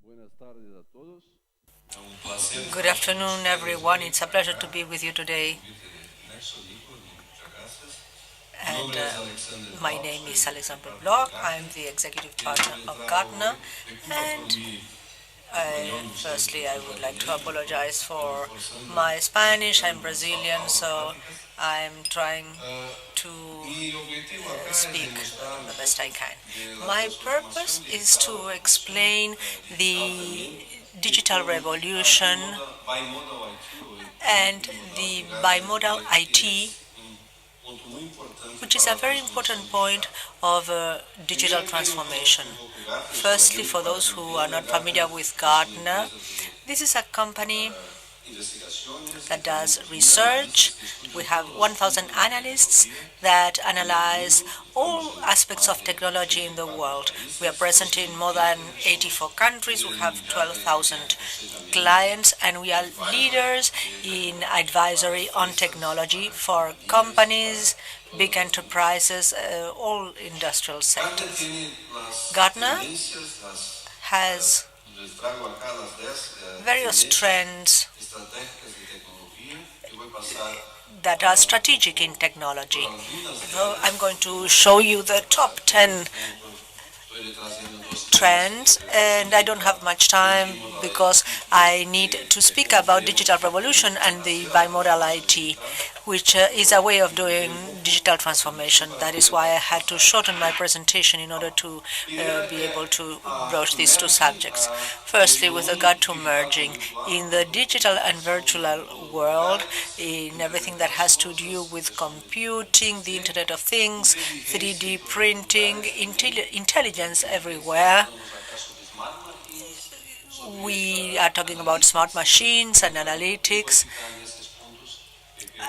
Buenas tardes a todos. Good afternoon, everyone. It's a pleasure to be with you today. And my name is Alexandre Blauth. I'm the executive partner of Gartner. And firstly, I would like to apologize for my Spanish. I'm Brazilian, so I'm trying to speak the best I can. My purpose is to explain the digital revolution and the bimodal IT, which is a very important point of digital transformation. Firstly, for those who are not familiar with Gartner, this is a company that does research. We have 1,000 analysts that analyze all aspects of technology in the world. We are present in more than 84 countries. We have 12,000 clients, and we are leaders in advisory on technology for companies, big enterprises, all industrial sectors. Gartner has various trends that are strategic in technology. So I'm going to show you the top 10 trends, and I don't have much time because I need to speak about digital revolution and the bimodal IT, which is a way of doing digital transformation. That is why I had to shorten my presentation in order to be able to broach these two subjects. Firstly, with regard to merging, in the digital and virtual world, in everything that has to do with computing, the Internet of Things, 3D printing, intelligence everywhere, we are talking about smart machines and analytics.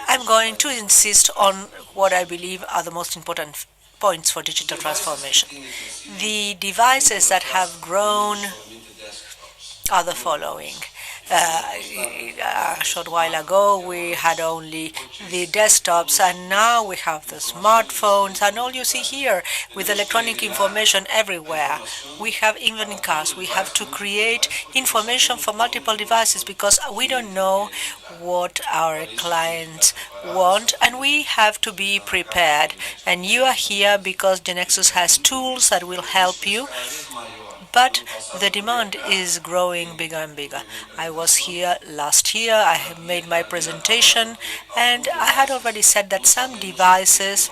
I'm going to insist on what I believe are the most important points for digital transformation. The devices that have grown are the following. A short while ago, we had only the desktops, and now we have the smartphones, and all you see here with electronic information everywhere. We have even in cars. We have to create information for multiple devices because we don't know what our clients want, and we have to be prepared. And you are here because GeneXus has tools that will help you, but the demand is growing bigger and bigger. I was here last year, I have made my presentation, and I had already said that some devices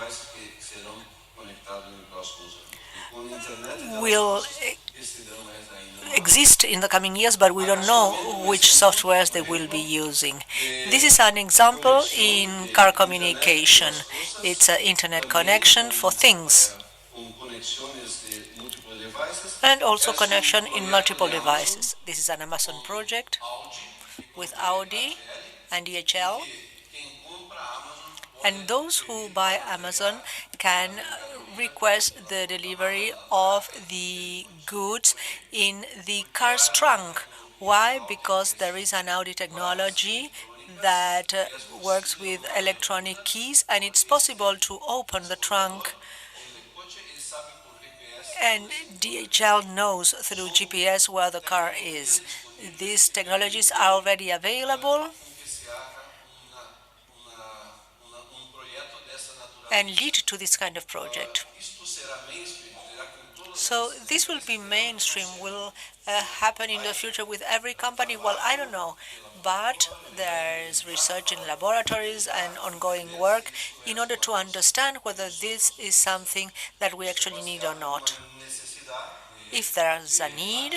will exist in the coming years, but we don't know which softwares they will be using. This is an example in car communication. It's an internet connection for things and also connection in multiple devices. This is an Amazon project with Audi and DHL. And those who buy Amazon can request the delivery of the goods in the car's trunk. Why? Because there is an Audi technology that works with electronic keys, and it's possible to open the trunk, and DHL knows through GPS where the car is. These technologies are already available and lead to this kind of project. So this will be mainstream, will happen in the future with every company? Well, I don't know. But there is research in laboratories and ongoing work in order to understand whether this is something that we actually need or not. If there's a need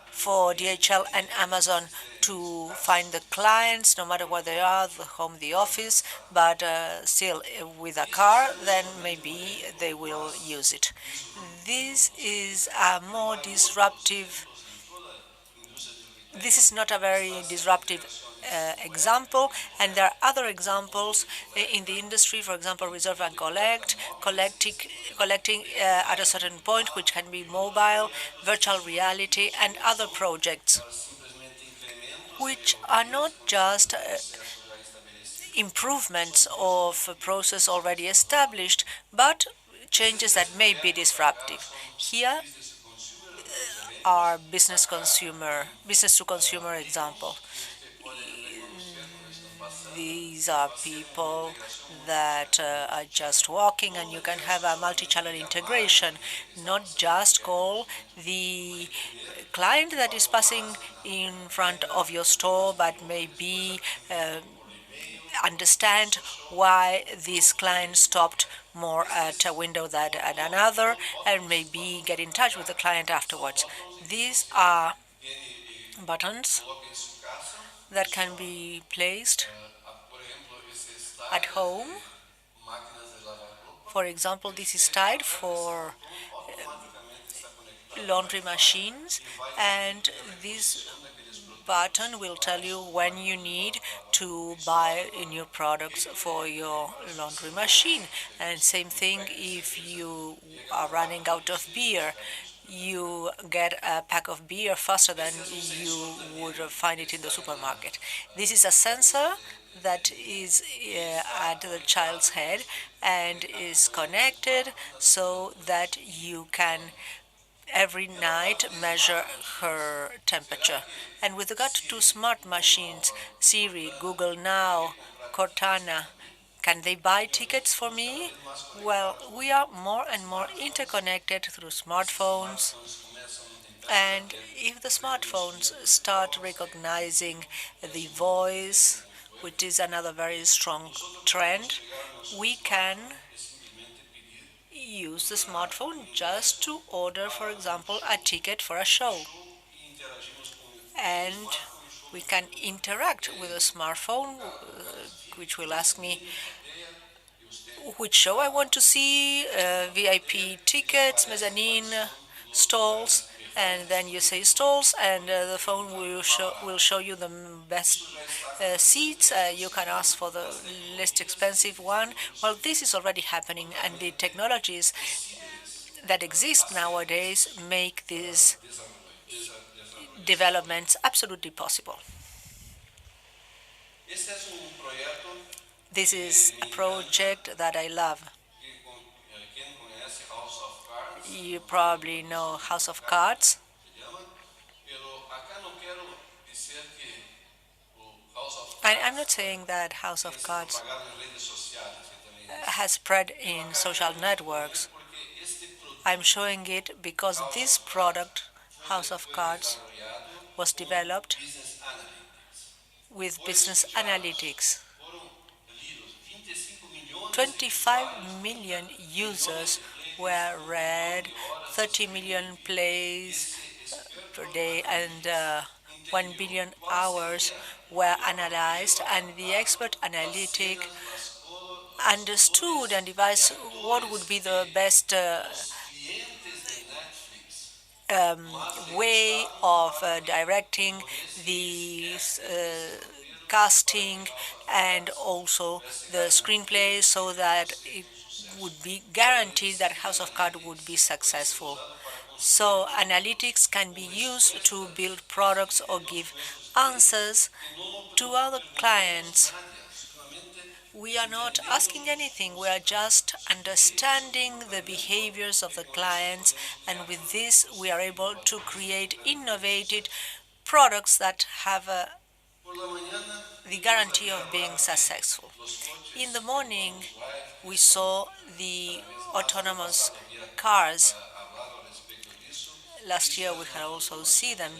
for DHL and Amazon to find the clients, no matter where they are, the home, the office, but still with a car, then maybe they will use it. This is a more disruptive, this is not a very disruptive example, and there are other examples in the industry, for example, reserve and collecting at a certain point, which can be mobile, virtual reality, and other projects, which are not just improvements of a process already established, but changes that may be disruptive. Here, are business to consumer example. These are people that are just walking, and you can have a multi-channel integration, not just call the client that is passing in front of your store, but maybe understand why this client stopped more at a window than at another, and maybe get in touch with the client afterwards. These are buttons that can be placed at home. For example, this is tied for laundry machines, and this button will tell you when you need to buy new products for your laundry machine. And same thing if you are running out of beer, you get a pack of beer faster than you would find it in the supermarket. This is a sensor that is at the child's head and is connected so that you can every night measure her temperature. And with regard to smart machines, Siri, Google Now, Cortana, can they buy tickets for me? Well, we are more and more interconnected through smartphones. And if the smartphones start recognizing the voice, which is another very strong trend, we can use the smartphone just to order, for example, a ticket for a show. And we can interact with a smartphone, which will ask me which show I want to see, VIP tickets, mezzanine, stalls, and then you say stalls, and the phone will show you the best seats. You can ask for the least expensive one. Well, this is already happening, and the technologies that exist nowadays make these developments absolutely possible. This is a project that I love. You probably know House of Cards. I'm not saying that House of Cards has spread in social networks. I'm showing it because this product, House of Cards, was developed with business analytics. 25 million users were read, 30 million plays per day, and 1 billion hours were analyzed, and the expert analytic understood and devised what would be the best way of directing the casting and also the screenplay so that it would be guaranteed that House of Cards would be successful. So analytics can be used to build products or give answers to other clients. We are not asking anything, we are just understanding the behaviors of the clients, and with this we are able to create innovative products that have the guarantee of being successful. In the morning, we saw the autonomous cars. Last year we had also seen them.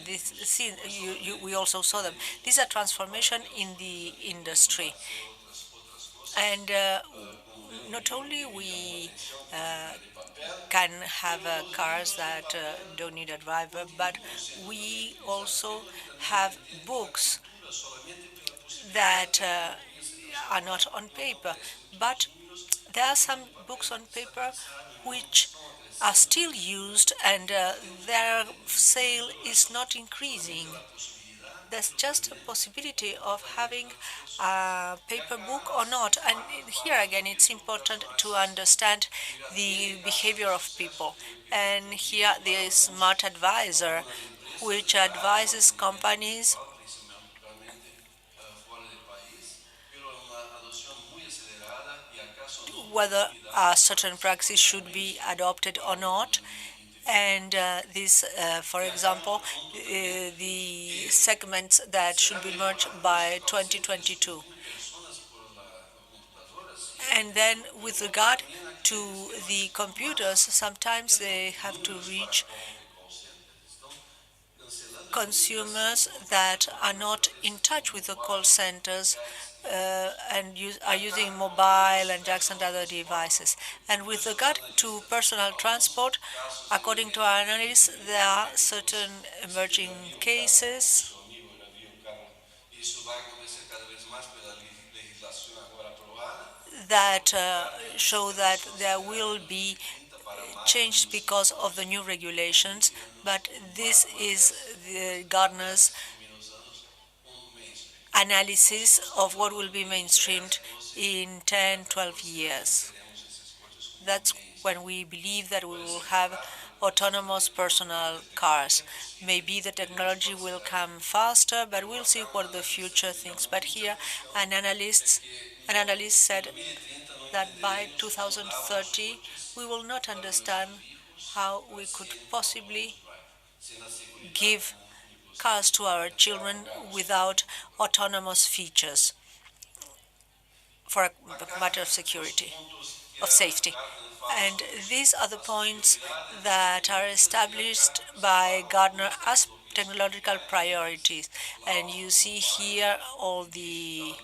We also saw them. These are transformation in the industry, and not only we can have cars that don't need a driver, but we also have books that are not on paper. But there are some books on paper which are still used, and their sale is not increasing. There's just a possibility of having a paper book or not. And here again, it's important to understand the behavior of people. And here, the smart advisor, which advises companies whether a certain practice should be adopted or not, And for example, the segments that should be merged by 2022. And then with regard to the computers, sometimes they have to reach consumers that are not in touch with the call centers and are using mobile and jacks and other devices. And with regard to personal transport, according to our analysis, there are certain emerging cases that show that there will be change because of the new regulations, but this is the Gartner's analysis of what will be mainstreamed in 10, 12 years. That's when we believe that we will have autonomous personal cars. Maybe the technology will come faster, but we'll see what the future thinks. But here, an analyst said that by 2030, we will not understand how we could possibly give cars to our children without autonomous features for a matter of security, of safety. And these are the points that are established by Gartner as technological priorities. And you see here all the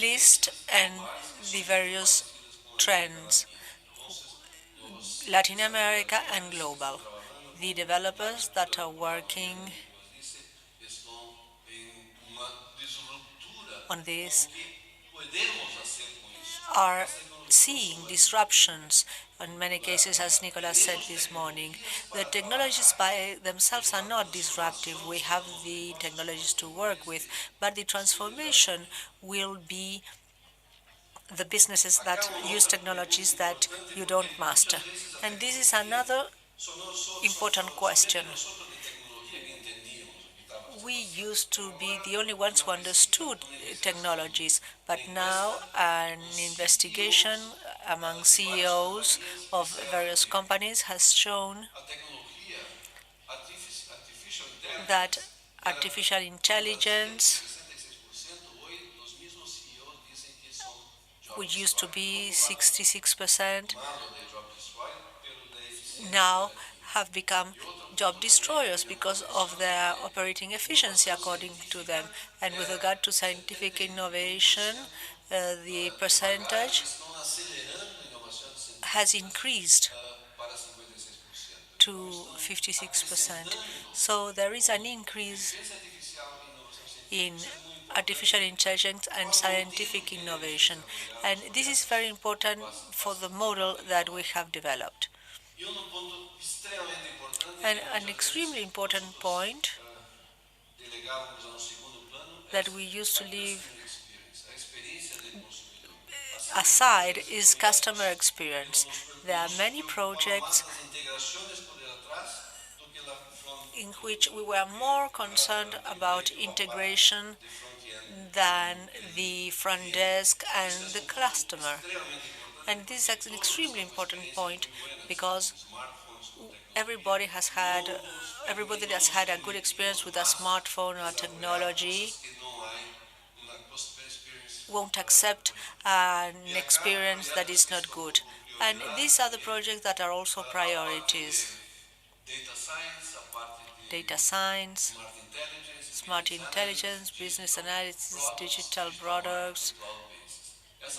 list and the various trends, Latin America and global. The developers that are working on this are seeing disruptions in many cases, as Nicolas said this morning. The technologies by themselves are not disruptive. We have the technologies to work with, but the transformation will be the businesses that use technologies that you don't master. And this is another important question. We used to be the only ones who understood technologies, but now an investigation among CEOs of various companies has shown that artificial intelligence, which used to be 66%, now have become job destroyers because of their operating efficiency, according to them. And with regard to scientific innovation, the percentage has increased to 56%. So there is an increase in artificial intelligence and scientific innovation. And this is very important for the model that we have developed. And an extremely important point that we used to leave aside is customer experience. There are many projects in which we were more concerned about integration than the front desk and the customer. And this is an extremely important point because everybody that's had a good experience with a smartphone or technology won't accept an experience that is not good. And these are the projects that are also priorities. Data science, smart intelligence, business analysis, digital products,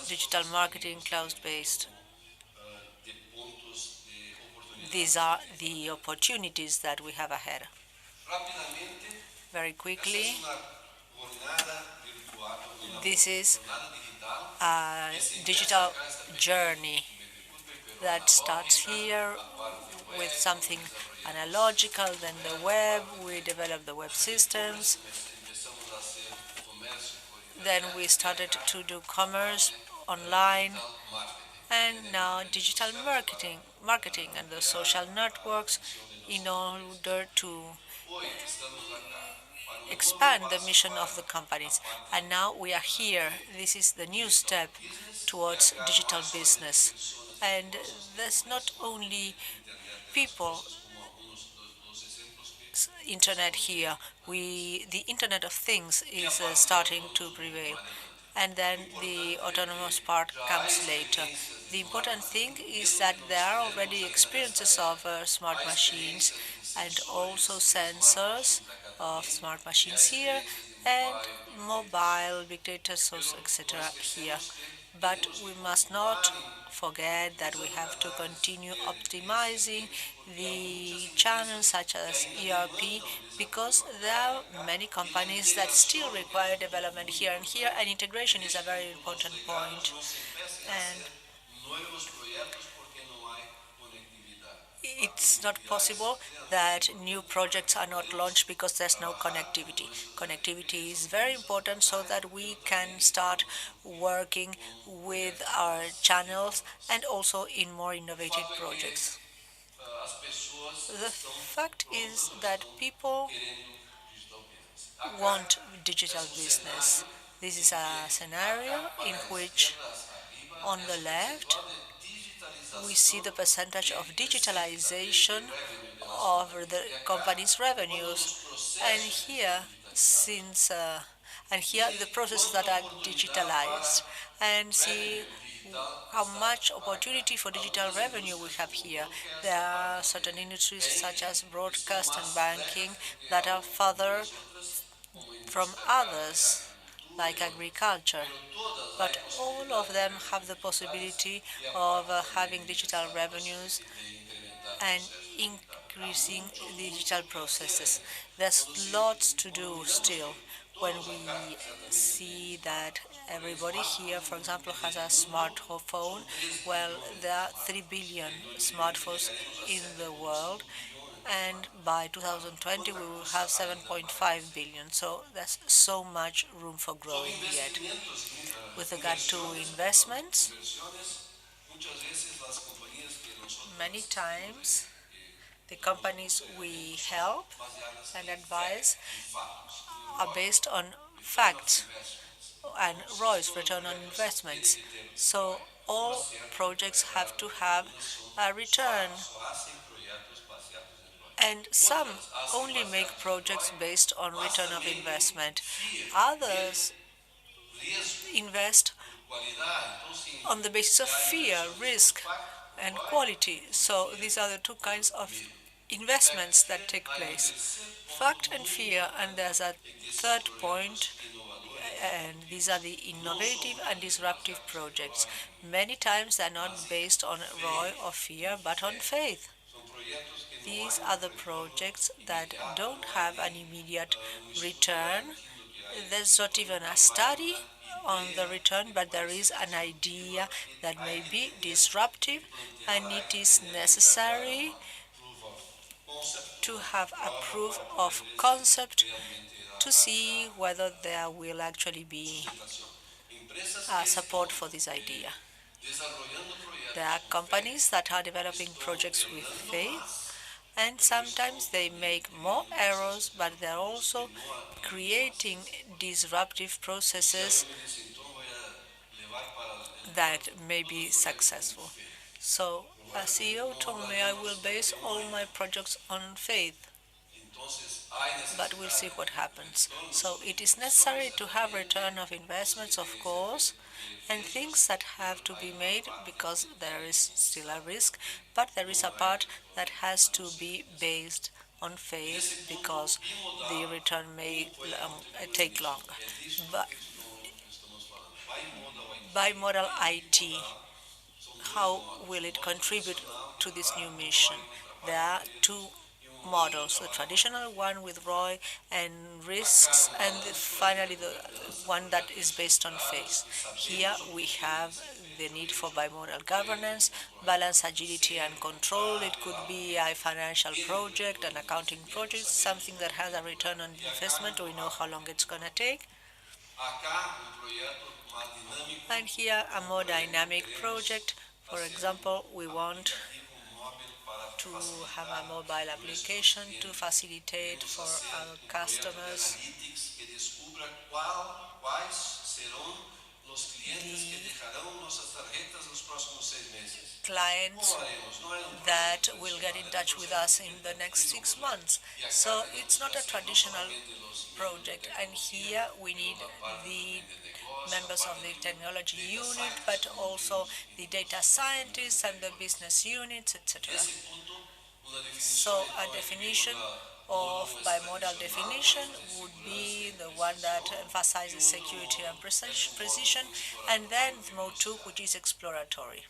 digital marketing, cloud-based. These are the opportunities that we have ahead. Very quickly, this is a digital journey that starts here with something analogical, then the web, we developed the web systems, then we started to do commerce online, and now digital marketing and the social networks in order to expand the mission of the companies. And now we are here. This is the new step towards digital business. And there's not only people internet here. The Internet of Things is starting to prevail, and then the autonomous part comes later. The important thing is that there are already experiences of smart machines and also sensors of smart machines here and mobile big data source etc. here. But we must not forget that we have to continue optimizing the channels such as ERP because there are many companies that still require development here, and integration is a very important point. And it's not possible that new projects are not launched because there's no connectivity. Connectivity is very important so that we can start working with our channels and also in more innovative projects. The fact is that people want digital business. This is a scenario in which, on the left, we see the percentage of digitalization of the company's revenues, and here, since and here the processes that are digitalized, and see how much opportunity for digital revenue we have here. There are certain industries such as broadcast and banking that are further from others, like agriculture. But all of them have the possibility of having digital revenues and increasing digital processes. There's lots to do still when we see that everybody here, for example, has a smartphone. Well, there are 3 billion smartphones in the world, and by 2020 we will have 7.5 billion. So there's so much room for growing yet. With regard to investments, many times the companies we help and advise are based on facts and ROIs, return on investments. So all projects have to have a return, and some only make projects based on return of investment. Others invest on the basis of fear, risk, and quality. So these are the two kinds of investments that take place: fact and fear. And there's a third point, and these are the innovative and disruptive projects. Many times they're not based on ROI or fear, but on faith. These are the projects that don't have an immediate return. There's not even a study on the return, but there is an idea that may be disruptive, and it is necessary to have a proof of concept to see whether there will actually be support for this idea. There are companies that are developing projects with faith, and sometimes they make more errors, but they're also creating disruptive processes that may be successful. So a CEO told me I will base all my projects on faith, but we'll see what happens. So it is necessary to have return of investments, of course, and things that have to be made because there is still a risk, but there is a part that has to be based on faith because the return may take longer. But bimodal IT, how will it contribute to this new mission? There are two models, the traditional one with ROI and risks, and finally the one that is based on faith. Here we have the need for bimodal governance, balance agility and control. It could be a financial project, an accounting project, something that has a return on investment. We know how long it's going to take. And here a more dynamic project. For example, we want to have a mobile application to facilitate for our customers clients that will get in touch with us in the next 6 months. So it's not a traditional project. And here we need the members of the technology unit, but also the data scientists and the business units, etc. So a definition of bimodal definition would be the one that emphasizes security and precision, and then mode 2, which is exploratory.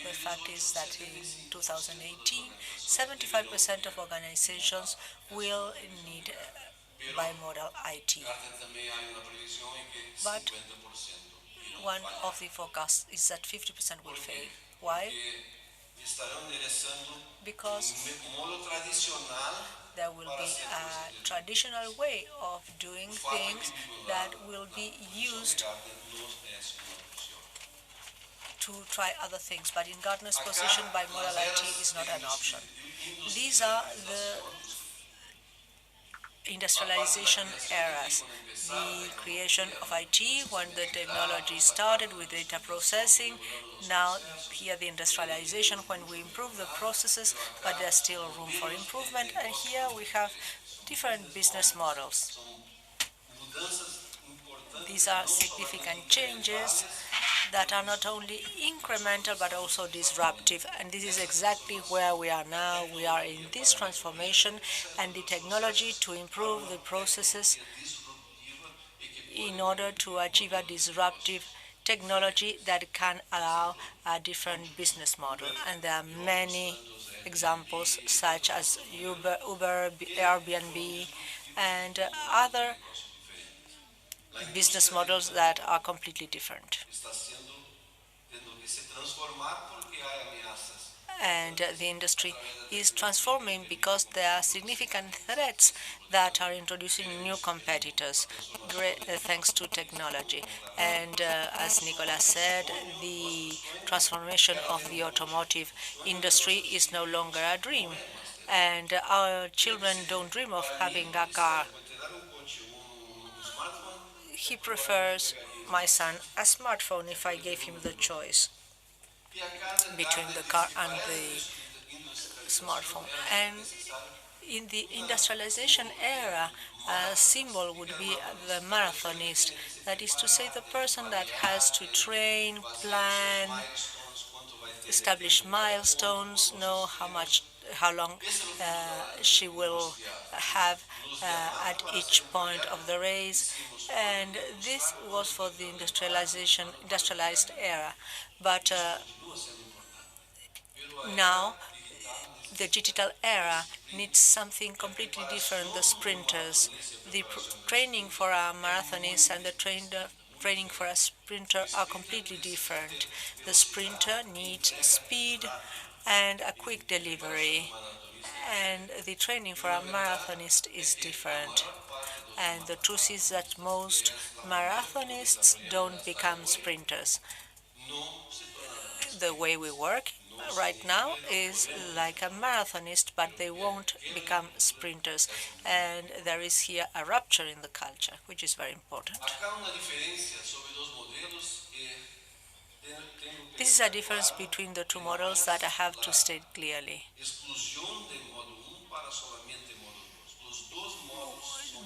The fact is that in 2018, 75% of organizations will need bimodal IT. But one of the forecasts is that 50% will fail. Why? Because there will be a traditional way of doing things that will be used to try other things. But in Gartner's position, bimodal IT is not an option. These are the industrialization eras, the creation of IT when the technology started with data processing, now here the industrialization when we improve the processes, but there's still room for improvement, and here we have different business models. These are significant changes that are not only incremental but also disruptive. And this is exactly where we are now. We are in this transformation, and the technology to improve the processes in order to achieve a disruptive technology that can allow a different business model. And there are many examples such as Uber, Airbnb, and other business models that are completely different. And the industry is transforming because there are significant threats that are introducing new competitors, thanks to technology. And as Nicolas said, the transformation of the automotive industry is no longer a dream. And our children don't dream of having a car. He prefers, my son, a smartphone if I gave him the choice between the car and the smartphone. And in the industrialization era, a symbol would be the marathonist. That is to say, the person that has to train, plan, establish milestones, know how long she will have at each point of the race. And this was for the industrialized era. But now the digital era needs something completely different, the sprinters. The training for a marathonist and the training for a sprinter are completely different. The sprinter needs speed and a quick delivery, and the training for a marathonist is different. And the truth is that most marathonists don't become sprinters. The way we work right now is like a marathonist, but they won't become sprinters. And there is here a rupture in the culture, which is very important. This is a difference between the two models that I have to state clearly.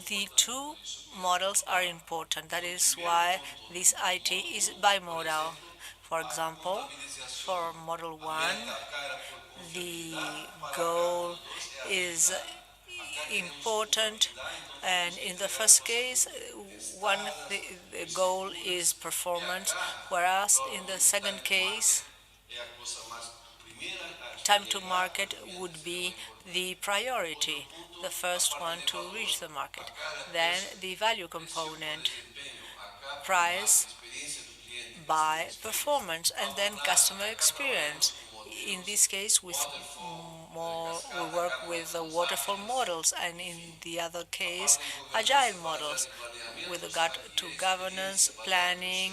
The two models are important. That is why this IT is bimodal. For example, for Model 1, the goal is important, and in the first case, the goal is performance, whereas in the second case, time to market would be the priority, the first one to reach the market. Then the value component, price by performance, and then customer experience. In this case, we work with the waterfall models, and in the other case, agile models with regard to governance, planning,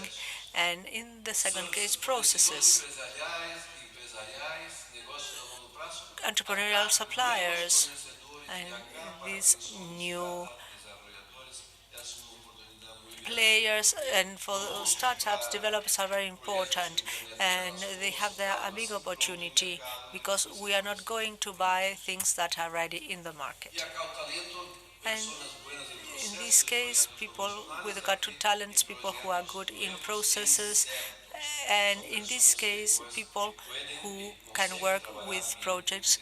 and in the second case, processes. Entrepreneurial suppliers, and these new players and for startups, developers are very important, and they have a big opportunity because we are not going to buy things that are ready in the market. And in this case, people with regard to talents, people who are good in processes, and in this case, people who can work with projects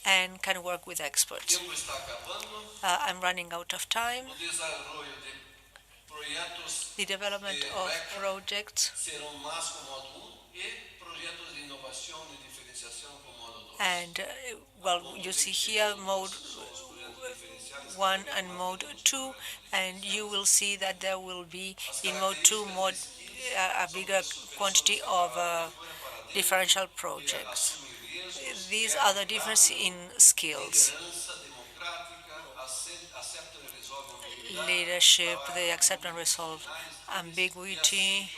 and can work with experts. I'm running out of time. The development of projects and, well, you see here mode 1 and mode 2, and you will see that there will be in mode 2 a bigger quantity of differential projects. These are the difference in skills. Leadership, they accept and resolve ambiguity,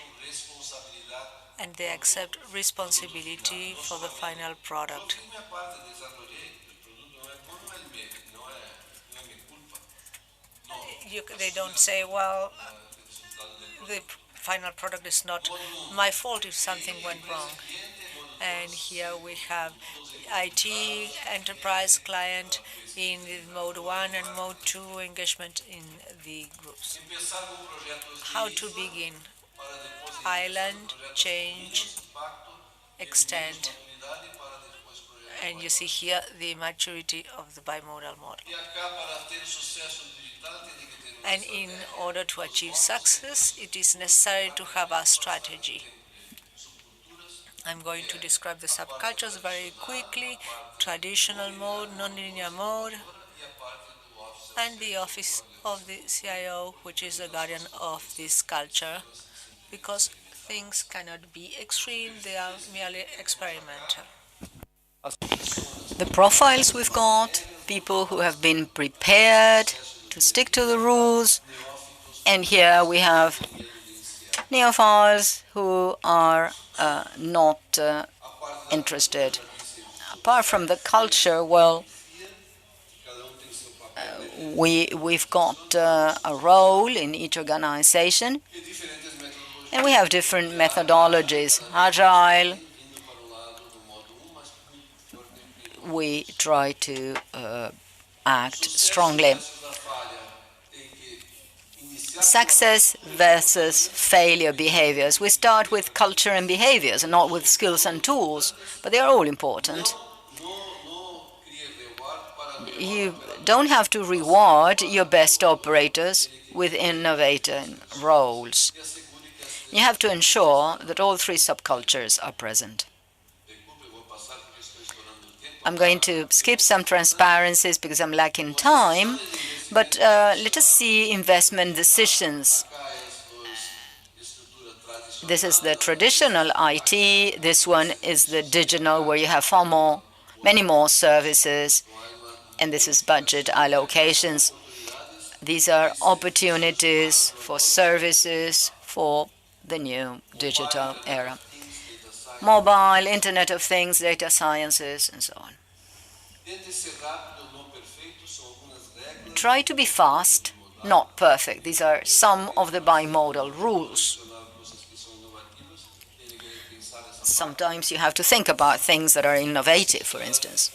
and they accept responsibility for the final product. They don't say, well, the final product is not my fault if something went wrong. And here we have IT, enterprise, client in mode 1 and mode 2 engagement in the groups. How to begin? Island, change, extend. And you see here the maturity of the bimodal model. And in order to achieve success, it is necessary to have a strategy. I'm going to describe the subcultures very quickly: traditional mode, nonlinear mode, and the office of the CIO, which is the guardian of this culture, because things cannot be extreme, they are merely experimental. The profiles we've got, people who have been prepared to stick to the rules, and here we have neophiles who are not interested. Apart from the culture, well, we've got a role in each organization, and we have different methodologies. Agile, we try to act strongly. Success versus failure behaviors. We start with culture and behaviors, and not with skills and tools, but they are all important. You don't have to reward your best operators with innovator roles. You have to ensure that all three subcultures are present. I'm going to skip some transparencies because I'm lacking time, but let us see investment decisions. This is the traditional IT. This one is the digital, where you have many more services, and this is budget allocations. These are opportunities for services for the new digital era. Mobile, Internet of Things, data sciences, and so on. Try to be fast, not perfect. These are some of the bimodal rules. Sometimes you have to think about things that are innovative, for instance.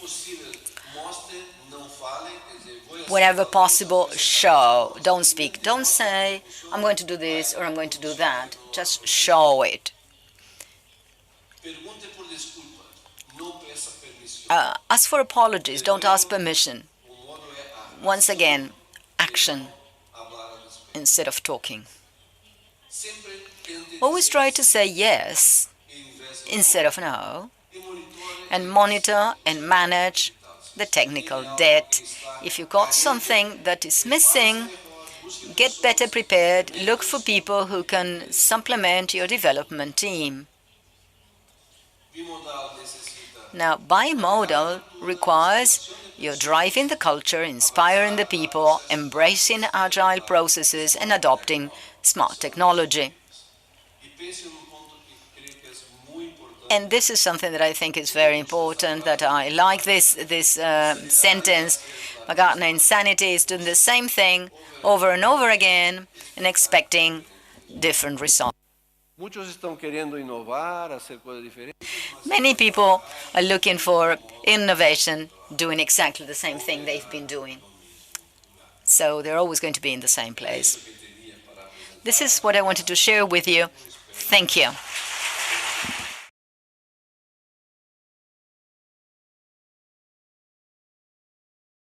Whenever possible, show. Don't speak. Don't say, I'm going to do this or I'm going to do that. Just show it. Ask for apologies. Don't ask permission. Once again, action instead of talking. Always try to say yes instead of no, and monitor and manage the technical debt. If you got something that is missing, get better prepared. Look for people who can supplement your development team. Now, bimodal requires you're driving the culture, inspiring the people, embracing agile processes, and adopting smart technology. And this is something that I think is very important, that I like this sentence. Gartner insanity is doing the same thing over and over again and expecting different results. Many people are looking for innovation, doing exactly the same thing they've been doing. So they're always going to be in the same place. This is what I wanted to share with you. Thank you.